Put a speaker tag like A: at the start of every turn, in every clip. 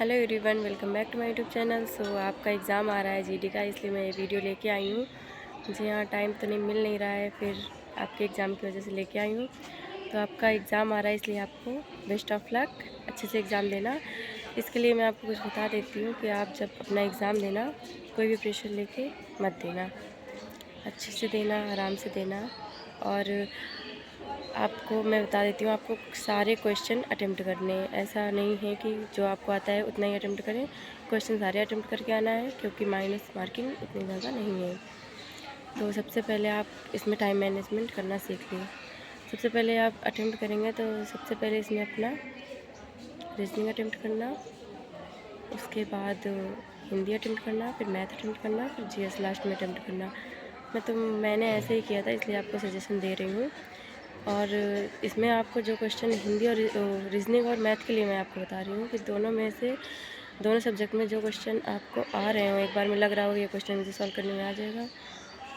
A: Hello everyone, welcome back to my YouTube channel. आपका exam आ रहा है जीडी का, इसलिए मैं ये वीडियो लेके आई हूँ। मुझे यहाँ टाइम तो नहीं मिल नहीं रहा है, फिर आपके एग्ज़ाम की वजह से लेके आई हूँ। तो आपका एग्ज़ाम आ रहा है, इसलिए आपको बेस्ट ऑफ लक, अच्छे से एग्ज़ाम देना। इसके लिए मैं आपको कुछ बता देती हूँ कि आप जब अपना एग्ज़ाम देना, कोई भी प्रेशर लेके मत देना, अच्छे से देना, आराम से देना। और आपको मैं बता देती हूँ, आपको सारे क्वेश्चन अटेम्प्ट करने हैं। ऐसा नहीं है कि जो आपको आता है उतना ही अटेम्प्ट करें, क्वेश्चन सारे अटेम्प्ट करके आना है, क्योंकि माइनस मार्किंग उतनी ज़्यादा नहीं है। तो सबसे पहले आप इसमें टाइम मैनेजमेंट करना सीख लें। सबसे पहले आप अटेम्प्ट करेंगे तो सबसे पहले इसमें अपना रीजनिंग अटेम्प्ट करना, उसके बाद हिंदी अटेम्प्ट करना, फिर मैथ अटेम्प्ट करना, फिर जीएस लास्ट में अटेम्प्ट करना। मैंने ऐसे ही किया था, इसलिए आपको सजेशन दे रही हूँ। और इसमें आपको जो क्वेश्चन हिंदी और रीजनिंग और मैथ के लिए मैं आपको बता रही हूँ कि दोनों में से दोनों सब्जेक्ट में जो क्वेश्चन आपको आ रहे हो, एक बार में लग रहा हो ये क्वेश्चन मुझे सॉल्व करने में आ जाएगा,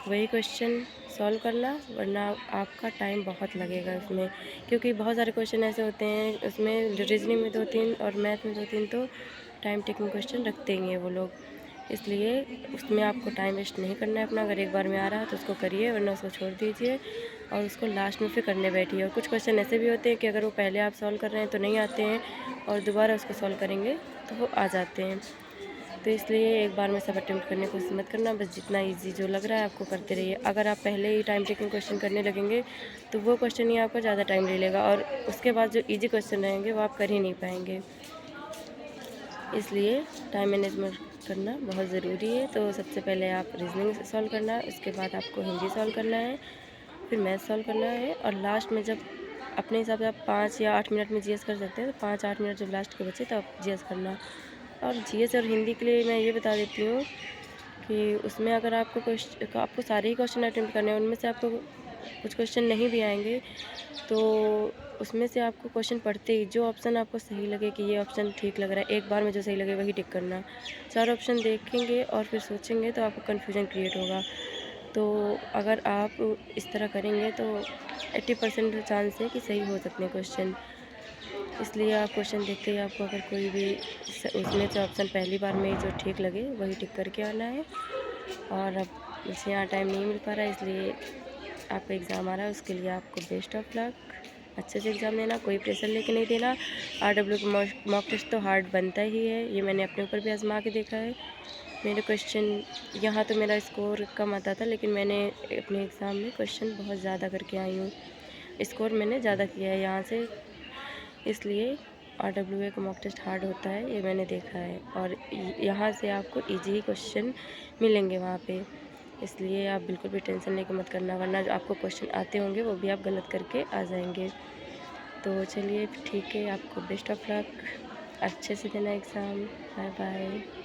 A: वही क्वेश्चन सॉल्व करना, वरना आपका टाइम बहुत लगेगा उसमें। क्योंकि बहुत सारे क्वेश्चन ऐसे होते हैं, उसमें रीजनिंग में 2-3 और मैथ में 2-3 तो टाइम टेकिंग क्वेश्चन रखते ही हैं वो लोग। इसलिए उसमें आपको टाइम वेस्ट नहीं करना है अपना। अगर एक बार में आ रहा है तो उसको करिए, वरना उसको छोड़ दीजिए और उसको लास्ट में फिर करने बैठिए। और कुछ क्वेश्चन ऐसे भी होते हैं कि अगर वो पहले आप सॉल्व कर रहे हैं तो नहीं आते हैं, और दोबारा उसको सॉल्व करेंगे तो वो आ जाते हैं। तो इसलिए एक बार में सब अटेम्प्ट करने की कोशिश मत करना, बस जितना ईजी जो लग रहा है आपको करते रहिए। अगर आप पहले ही टाइम टेकिंग क्वेश्चन करने लगेंगे तो वो क्वेश्चन ही आपको ज़्यादा टाइम ले लेगा, और उसके बाद जो ईजी क्वेश्चन रहेंगे वो आप कर ही नहीं पाएंगे। इसलिए टाइम मैनेजमेंट करना बहुत ज़रूरी है। तो सबसे पहले आप रीजनिंग सॉल्व करना है, उसके बाद आपको हिंदी सॉल्व करना है, फिर मैथ सॉल्व करना है, और लास्ट में जब अपने हिसाब से आप 5 या 8 मिनट में जीएस कर सकते हैं, तो 5-8 मिनट जब लास्ट के बचे तब जीएस करना। और जीएस और हिंदी के लिए मैं ये बता देती हूँ कि उसमें अगर आपको सारे ही क्वेश्चन अटेम्प्ट करने हैं, उनमें से आपको कुछ क्वेश्चन नहीं भी आएंगे तो उसमें से आपको क्वेश्चन पढ़ते ही जो ऑप्शन आपको सही लगे कि ये ऑप्शन ठीक लग रहा है, एक बार में जो सही लगे वही टिक करना। चार ऑप्शन देखेंगे और फिर सोचेंगे तो आपको कन्फ्यूजन क्रिएट होगा। तो अगर आप इस तरह करेंगे तो 80% चांस है कि सही हो सकते हैं क्वेश्चन। इसलिए आप क्वेश्चन देखते ही आपको अगर कोई भी उसमें से ऑप्शन पहली बार में जो ठीक लगे वही टिक करके आना है। और अब मुझे यहाँ टाइम नहीं मिल पा रहा है, इसलिए आपका एग्ज़ाम आ रहा है, उसके लिए आपको बेस्ट ऑफ लक, अच्छे से एग्ज़ाम देना, कोई प्रेशर लेके नहीं देना। आरडब्ल्यू का मॉक टेस्ट तो हार्ड बनता ही है, ये मैंने अपने ऊपर भी आजमा के देखा है। मेरे क्वेश्चन यहाँ तो मेरा स्कोर कम आता था, लेकिन मैंने अपने एग्ज़ाम में क्वेश्चन बहुत ज़्यादा करके आई हूँ, स्कोर मैंने ज़्यादा किया है यहाँ से। इसलिए आरडब्ल्यू का मॉक टेस्ट हार्ड होता है, ये मैंने देखा है, और यहाँ से आपको ईजी क्वेश्चन मिलेंगे वहाँ पे। इसलिए आप बिल्कुल भी टेंशन लेके मत करना, वरना जो आपको क्वेश्चन आते होंगे वो भी आप गलत करके आ जाएंगे। तो चलिए ठीक है, आपको बेस्ट ऑफ लक, अच्छे से देना एग्ज़ाम। Bye bye.